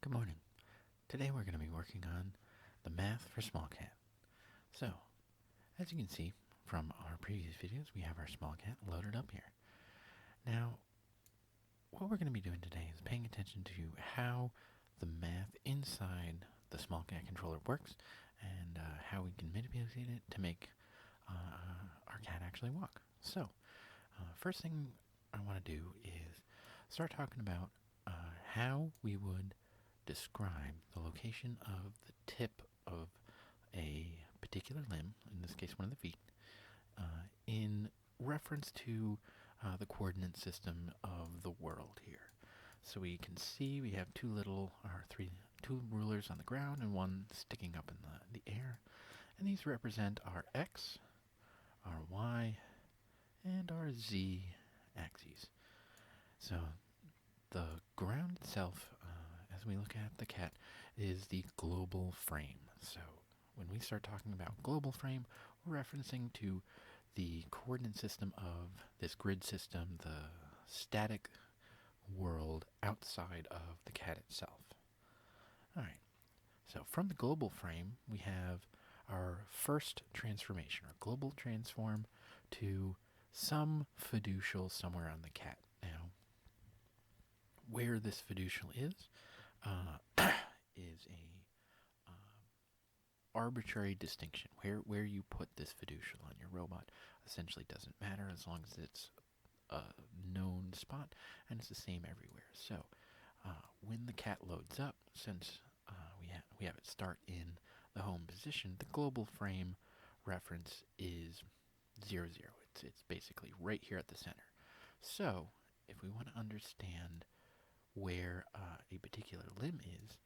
Good morning. Today we're going to be working on the math for SmallKat. So, as you can see from our previous videos, we have our SmallKat loaded up here. Now, what we're going to be doing today is paying attention to how the math inside the SmallKat controller works and how we can manipulate it to make our cat actually walk. So, first thing I want to do is start talking about how we would describe the location of the tip of a particular limb, in this case one of the feet, in reference to the coordinate system of the world here. So we can see we have two rulers on the ground and one sticking up in the air, and these represent our x, our y, and our z axes. So the ground itself, as we look at the cat, is the global frame. So when we start talking about global frame, we're referencing to the coordinate system of this grid system, the static world outside of the cat itself. Alright, so from the global frame, we have our first transformation, our global transform to some fiducial somewhere on the cat. Now, where this fiducial is is a arbitrary distinction. Where you put this fiducial on your robot essentially doesn't matter as long as it's a known spot, and it's the same everywhere. So when the cat loads up, since we have it start in the home position, the global frame reference is 0, 0. It's basically right here at the center. So if we want to understand where a particular limb is,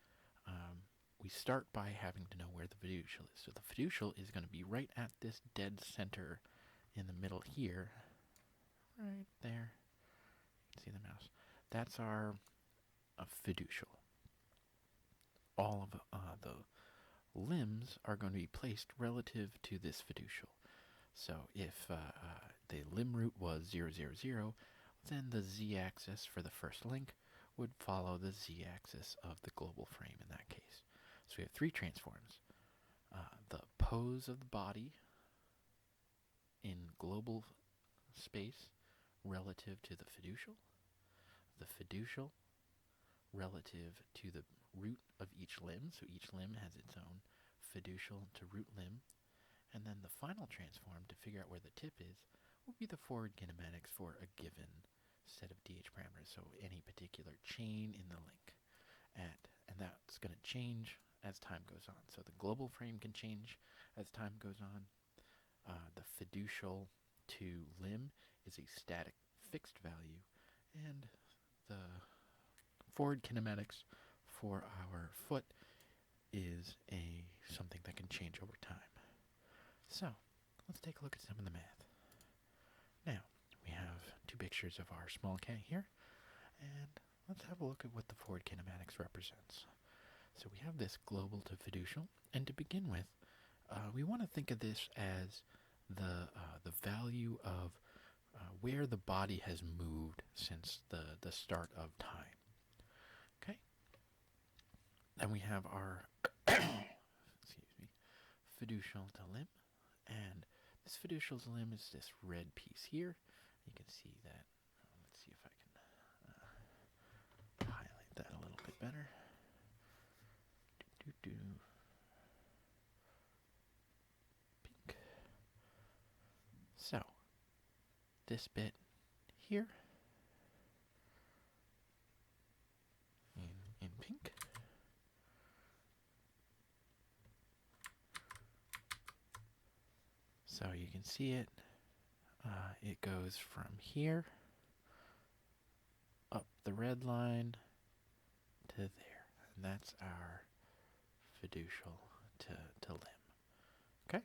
we start by having to know where the fiducial is. So the fiducial is going to be right at this dead center in the middle here. Right there. You can see the mouse. That's our fiducial. All of the limbs are going to be placed relative to this fiducial. So if the limb root was 0, 0, 0, then the z-axis for the first link would follow the z-axis of the global frame in that case. So we have three transforms. The pose of the body in global space relative to the fiducial relative to the root of each limb, so each limb has its own fiducial to root limb, and then the final transform to figure out where the tip is will be the forward kinematics for a given set of DH parameters, so any particular chain in the link. And that's going to change as time goes on. So the global frame can change as time goes on. The fiducial to limb is a static fixed value, and the forward kinematics for our foot is something that can change over time. So let's take a look at some of the math. Now, we have two pictures of our SmallKat here, and let's have a look at what the forward kinematics represents. So we have this global to fiducial, and to begin with, we want to think of this as the value of where the body has moved since the start of time. Okay? Then we have our fiducial to limb, and this fiducial limb is this red piece here. You can see that. Let's see if I can highlight that a little bit better. Pink. So, this bit here in pink. So you can see it. It goes from here up the red line to there, and that's our fiducial to limb. Okay?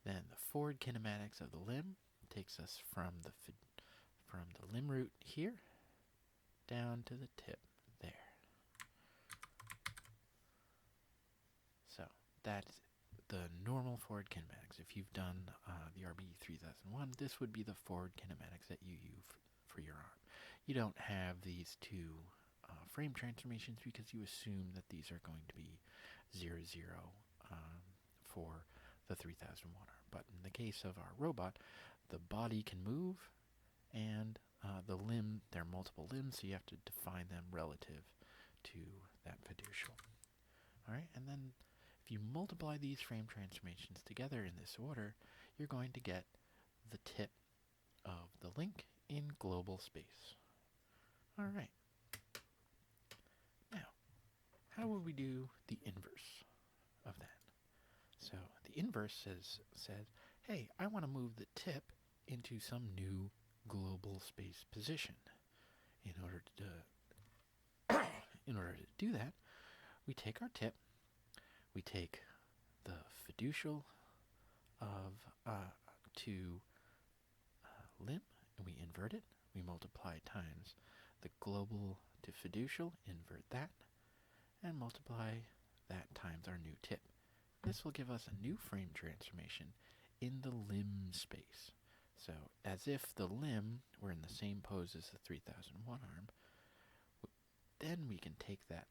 Then the forward kinematics of the limb takes us from the limb root here down to the tip there. So that's the normal forward kinematics. If you've done the RB 3001, this would be the forward kinematics that you use for your arm. You don't have these two frame transformations because you assume that these are going to be 0, 0 for the 3001 arm. But in the case of our robot, the body can move, and the limb, there are multiple limbs, so you have to define them relative to that fiducial. All right, and then if you multiply these frame transformations together in this order, you're going to get the tip of the link in global space. All right. Now, how would we do the inverse of that? So the inverse says, hey, I want to move the tip into some new global space position. In order to do that, we take our tip, we take the fiducial of limb, and we invert it. We multiply times the global to fiducial, invert that, and multiply that times our new tip. This will give us a new frame transformation in the limb space. So as if the limb were in the same pose as the 3001 arm, then we can take that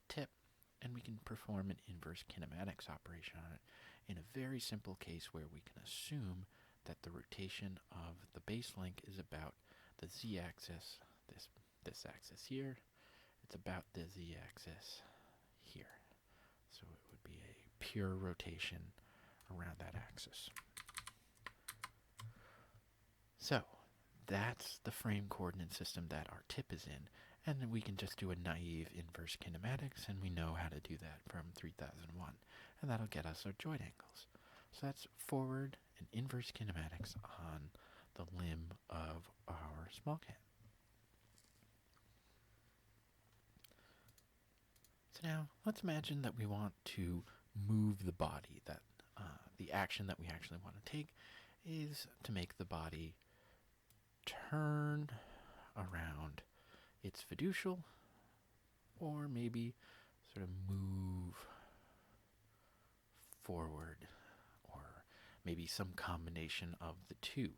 tip and we can perform an inverse kinematics operation on it in a very simple case where we can assume that the rotation of the base link is about the z-axis, this axis here. It's about the z-axis here. So it would be a pure rotation around that axis. So that's the frame coordinate system that our tip is in, and then we can just do a naive inverse kinematics, and we know how to do that from 3001, and that'll get us our joint angles. So that's forward and inverse kinematics on the limb of our SmallKat. So now let's imagine that we want to move the body, that the action that we actually want to take is to make the body turn around its fiducial, or maybe sort of move forward, or maybe some combination of the two.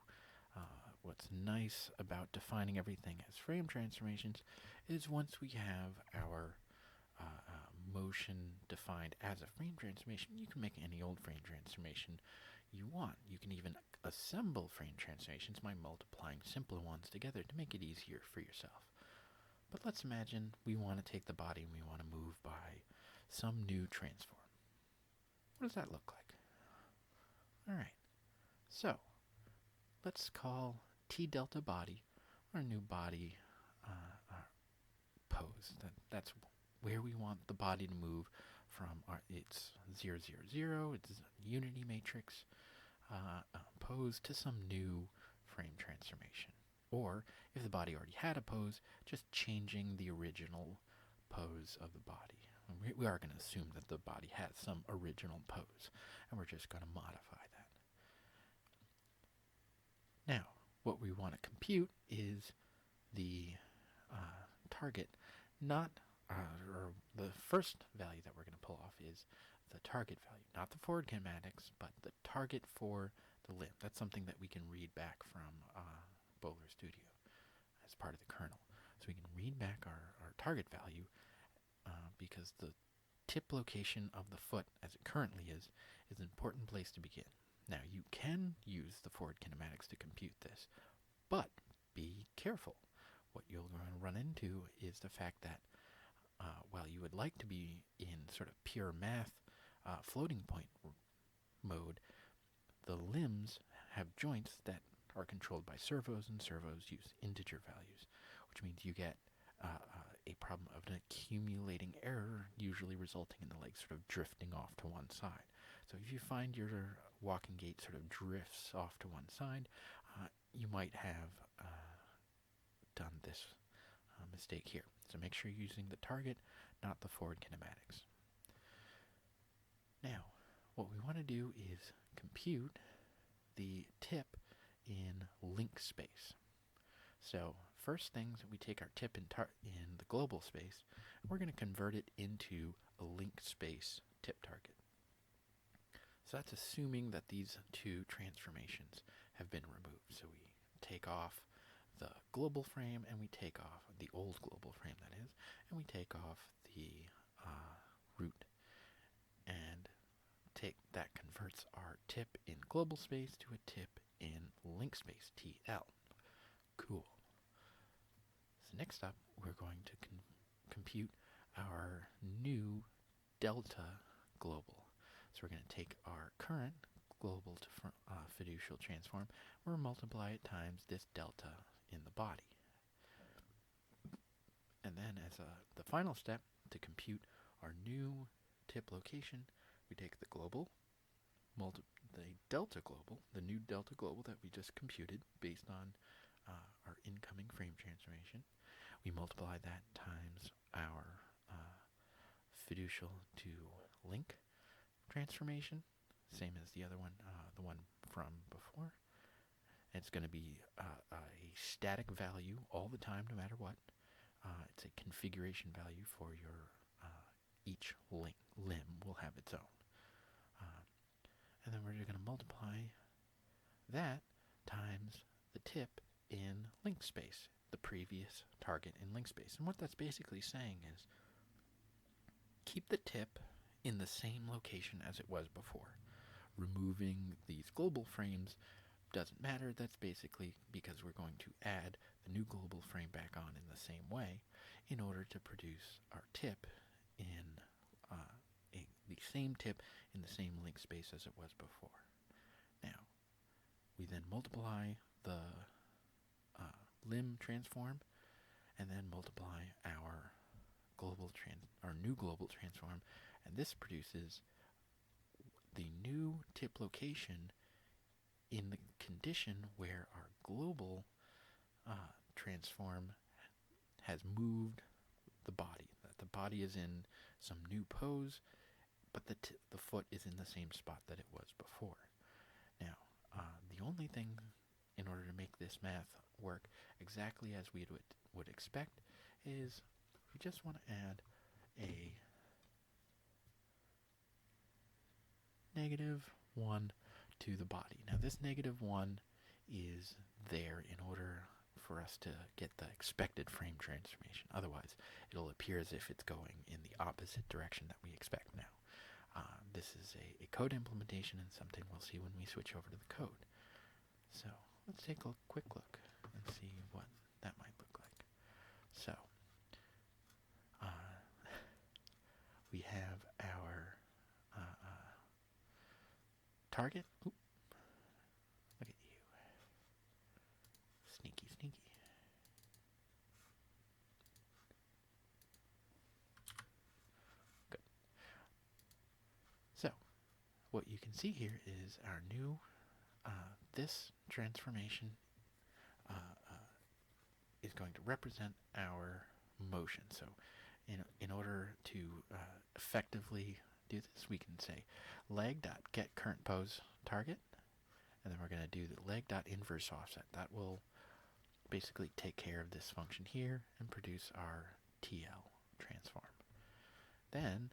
What's nice about defining everything as frame transformations is once we have our motion defined as a frame transformation, you can make any old frame transformation you want. You can even assemble frame transformations by multiplying simpler ones together to make it easier for yourself. But let's imagine we want to take the body and we want to move by some new transform. What does that look like? All right, so let's call T delta body our new body pose. That's where we want the body to move from. It's 0, 0, 0, it's a unity matrix pose to some new frame transformation. Or if the body already had a pose, just changing the original pose of the body. We are going to assume that the body has some original pose, and we're just going to modify that. Now, what we want to compute is the target, not, or the first value that we're going to pull off is the target value, not the forward kinematics, but the target for the limb. That's something that we can read back from Bowler Studio as part of the kernel. So we can read back our target value because the tip location of the foot, as it currently is an important place to begin. Now, you can use the forward kinematics to compute this, but be careful. What you'll run into is the fact that while you would like to be in sort of pure math floating point mode, the limbs have joints that are controlled by servos, and servos use integer values, which means you get a problem of an accumulating error, usually resulting in the leg sort of drifting off to one side. So if you find your walking gait sort of drifts off to one side, you might have done this mistake here. So make sure you're using the target, not the forward kinematics. Now, what we want to do is compute the tip in link space. So first things, we take our tip in the global space, and we're going to convert it into a link space tip target. So that's assuming that these two transformations have been removed. So we take off the global frame and we take off the old global frame, that is, and we take off the root, and that converts our tip in global space to a tip in link space, TL. Cool. So next up, we're going to compute our new delta global. So we're going to take our current global to fiducial transform, we're multiply it times this delta in the body. And then as the final step, to compute our new tip location, we take the global, the delta global, the new delta global that we just computed based on our incoming frame transformation. We multiply that times our fiducial to link transformation, same as the other one, the one from before. It's going to be a static value all the time, no matter what. It's a configuration value for your each limb will have its own. And then we're going to multiply that times the tip in link space, the previous target in link space. And what that's basically saying is keep the tip in the same location as it was before. Removing these global frames doesn't matter. That's basically because we're going to add the new global frame back on in the same way in order to produce our tip in the same tip in the same link space as it was before. Now, we then multiply the limb transform and then multiply our new global transform, and this produces the new tip location in the condition where our global transform has moved the body. That the body is in some new pose, but the foot is in the same spot that it was before. Now, the only thing in order to make this math work exactly as we would expect is we just want to add a -1 to the body. Now this -1 is there in order for us to get the expected frame transformation. Otherwise, it'll appear as if it's going in the opposite direction that we expect now. This is a code implementation and something we'll see when we switch over to the code. So let's take a quick look and see what that might look like. So we have our target. Oop. Look at you. Sneaky, sneaky. Good. So, what you can see here is our new, this transformation is going to represent our motion. So, in order to effectively do this, we can say leg.getCurrentPose target, and then we're going to do the leg.inverse offset. That will basically take care of this function here and produce our TL transform. Then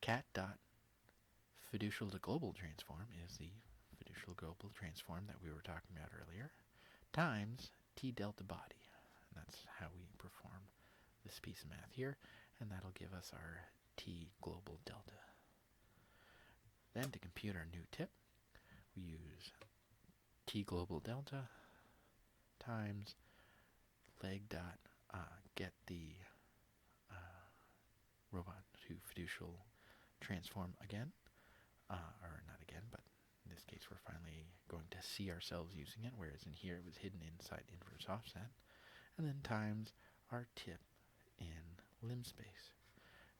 cat.fiducial to global transform is the fiducial global transform that we were talking about earlier, times T delta body. And that's how we perform this piece of math here, and that'll give us our T global delta. Then to compute our new tip, we use T global delta times leg dot get the robot to fiducial transform again, or not again, but in this case we're finally going to see ourselves using it, whereas in here it was hidden inside inverse offset, and then times our tip in limb space.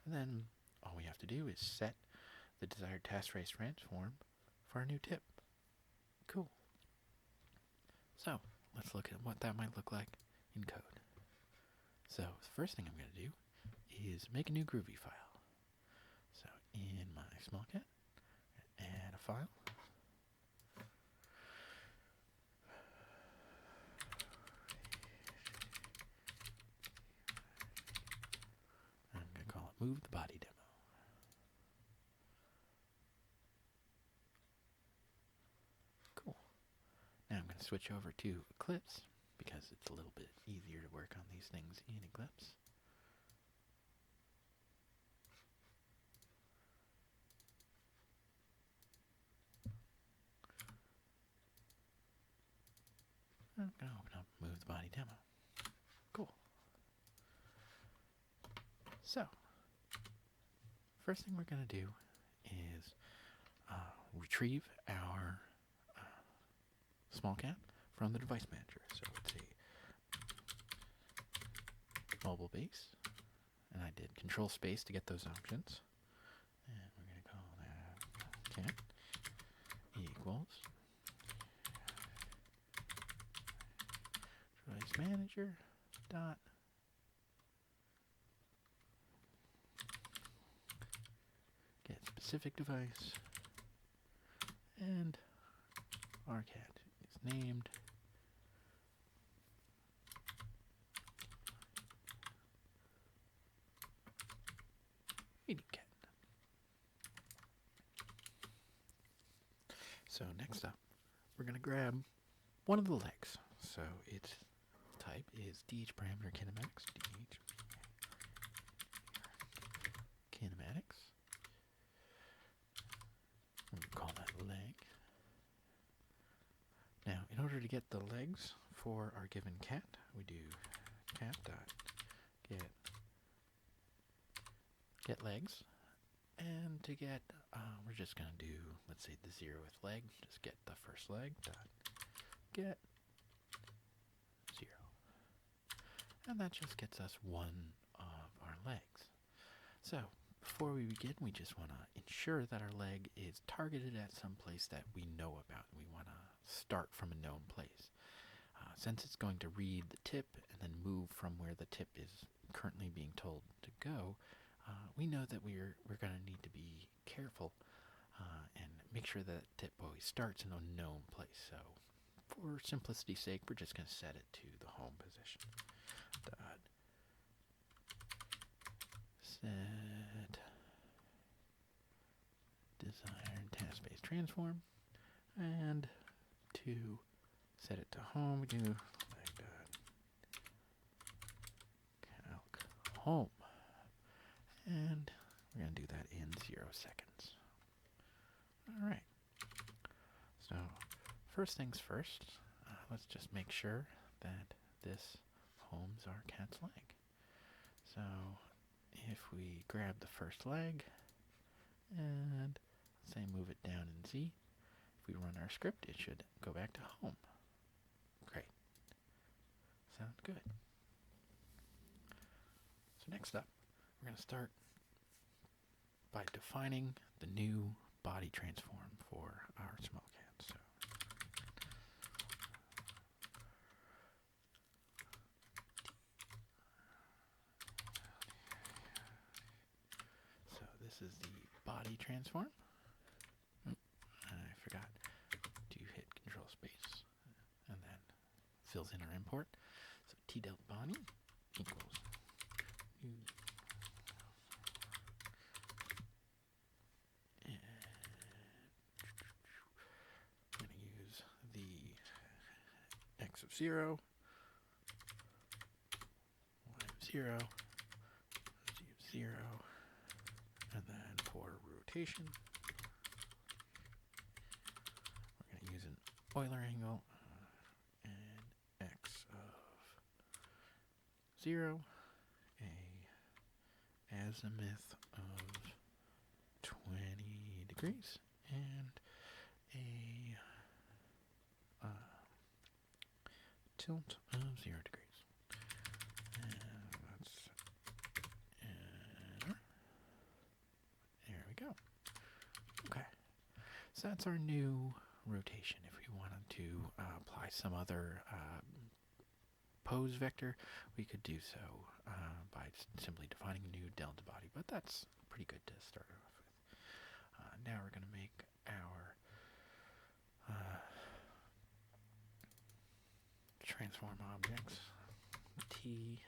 And then all we have to do is set the desired task trace transform for our new tip. Cool. So let's look at what that might look like in code. So the first thing I'm going to do is make a new Groovy file. So in my SmallKat, add a file. I'm going to call it Move the Body Demo. Cool. Now I'm going to switch over to Eclipse because it's a little bit easier to work on these things in Eclipse. I'm going to open up Move the Body Demo. Cool. So, first thing we're going to do is retrieve our SmallKat from the device manager. So it's a mobile base, and I did Control Space to get those options. And we're going to call that cat equals device manager dot get specific device, and our cat is named Eating Cat. So next up, we're going to grab one of the legs. So its type is DH parameter kinematics. DH kinematics. We can call that leg. Now, in order to get the legs for our given cat, we do cat dot get legs. And to get, we're just going to do, let's say, the 0th leg. Just get the first leg dot get 0. And that just gets us one of our legs. So, before we begin, we just want to ensure that our leg is targeted at some place that we know about. We want to start from a known place. Since it's going to read the tip and then move from where the tip is currently being told to go, we know that we're going to need to be careful and make sure that tip always starts in a known place. So, for simplicity's sake, we're just going to set it to the home position. Dot set desired task-based transform, and to set it to home, we do leg dot calc home, and we're going to do that in 0 seconds. All right. So first things first, let's just make sure that this homes our cat's leg. So if we grab the first leg and say move it down in Z, if we run our script, it should go back to home. Great. Sounds good. So next up, we're going to start by defining the new body transform for our SmallKat. So this is the body transform. I forgot to hit Control Space and then fills in our import. So t-delt body equals new and I'm going to use the x of 0, y of 0, z of 0, and then for rotation, we're going to use an Euler angle and x of 0, a azimuth of 20 degrees, and a tilt of 0 degrees. And that's enter. There we go. Okay. So that's our new rotation. If we wanted to apply some other pose vector, we could do so by simply defining a new delta body, but that's pretty good to start off with. Now we're going to make our transform objects TG.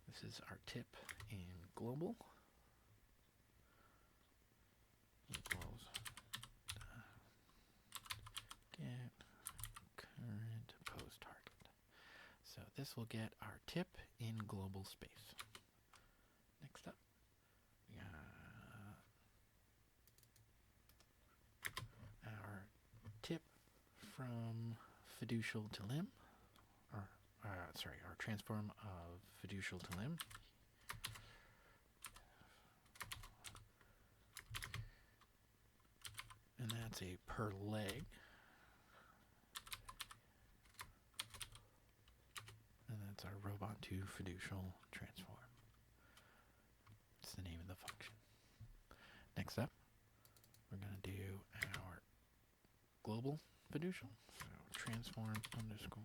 This is our tip in global equals get current pose target. So this will get our tip in global space. Next up, we got our tip from fiducial to limb, or our transform of fiducial to limb. And that's a per leg. And that's our robot to fiducial transform. It's the name of the function. Next up, we're going to do our global fiducial. So transform underscore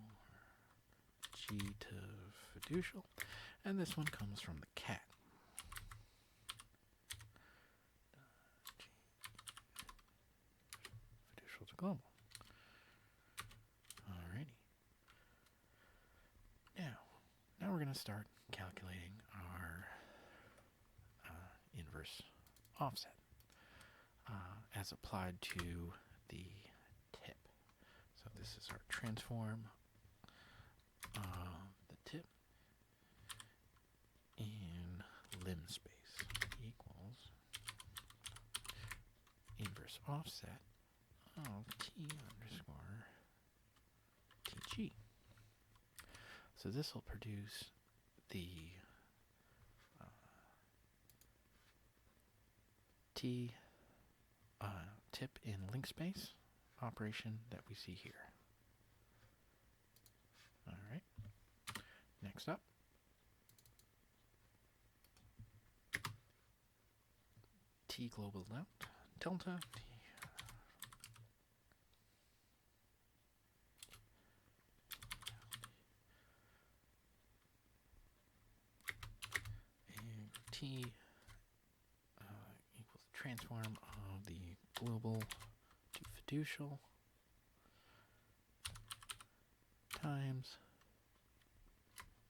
G to fiducial. And this one comes from the cat. Fiducial to global. Alrighty. Now we're going to start calculating our inverse offset as applied to the tip. So this is our transform of the tip in limb space equals inverse offset of t underscore tg. So this will produce the tip in link space operation that we see here. All right. Next up, t global delta t equals transform of the global to fiducial times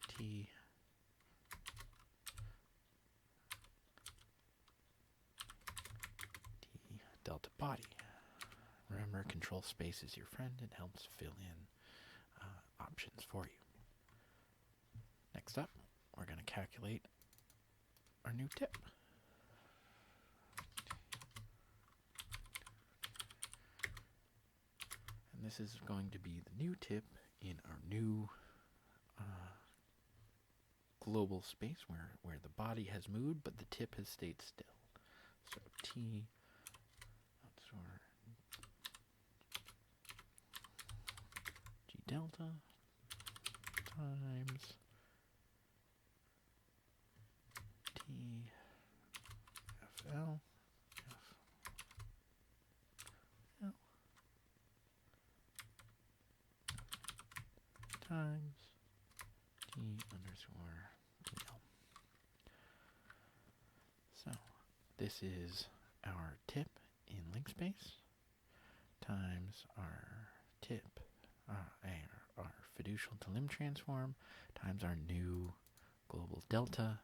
t delta body. Remember, control space is your friend. It helps fill in options for you. Next up, we're going to calculate our new tip. And this is going to be the new tip in our new global space where the body has moved but the tip has stayed still. So t g delta times t fl times t underscore dl. So this is our tip in link space times our tip, our fiducial to limb transform times our new global delta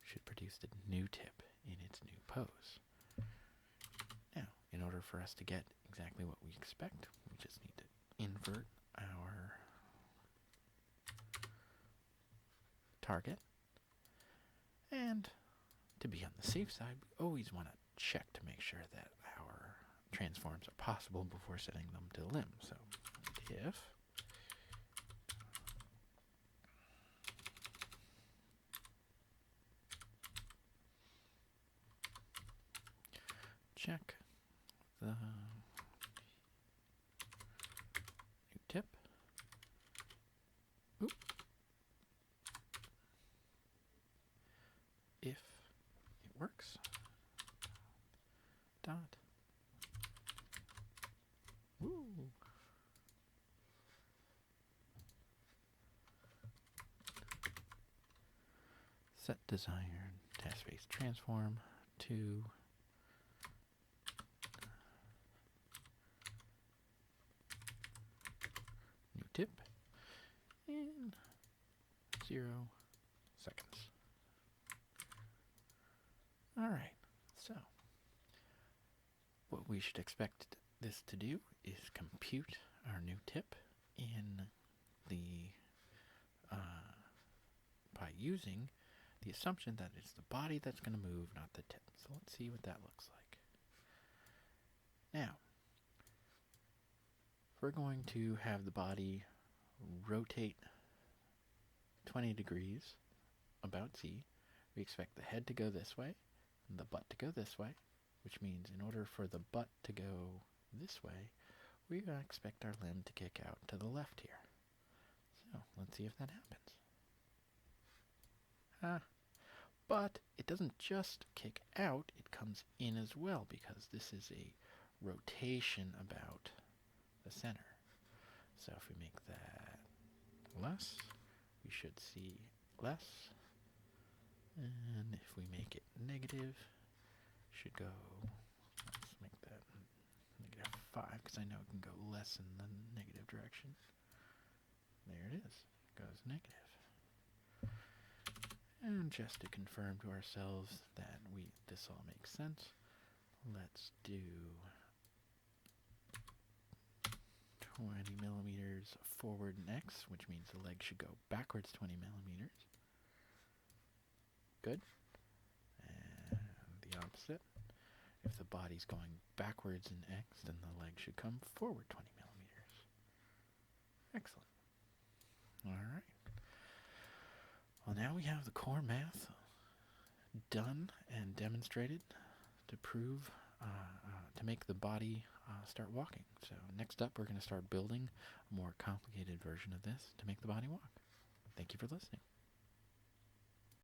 should produce the new tip in its new pose. Now, in order for us to get exactly what we expect, we just need to invert our target. And to be on the safe side, we always want to check to make sure that our transforms are possible before setting them to limb. So if check the new tip. Oop. If it works, dot. Woo. Set desired task space transform to new tip in 0 seconds. All right, so what we should expect this to do is compute our new tip in the by using the assumption that it's the body that's going to move, not the tip. So let's see what that looks like. Now, we're going to have the body rotate 20 degrees about Z. We expect the head to go this way and the butt to go this way, which means in order for the butt to go this way, we're going to expect our limb to kick out to the left here. So let's see if that happens. But it doesn't just kick out, it comes in as well, because this is a rotation about the center. So if we make that less, we should see less. And if we make it negative, should go, let's make that negative 5, because I know it can go less in the negative direction. There it is. It goes negative. And just to confirm to ourselves that this all makes sense, let's do 20 millimeters forward in X, which means the leg should go backwards 20 millimeters. Good. And the opposite. If the body's going backwards in X, then the leg should come forward 20 millimeters. Excellent. All right. Well, now we have the core math done and demonstrated to prove, to make the body start walking. So next up, we're going to start building a more complicated version of this to make the body walk. Thank you for listening.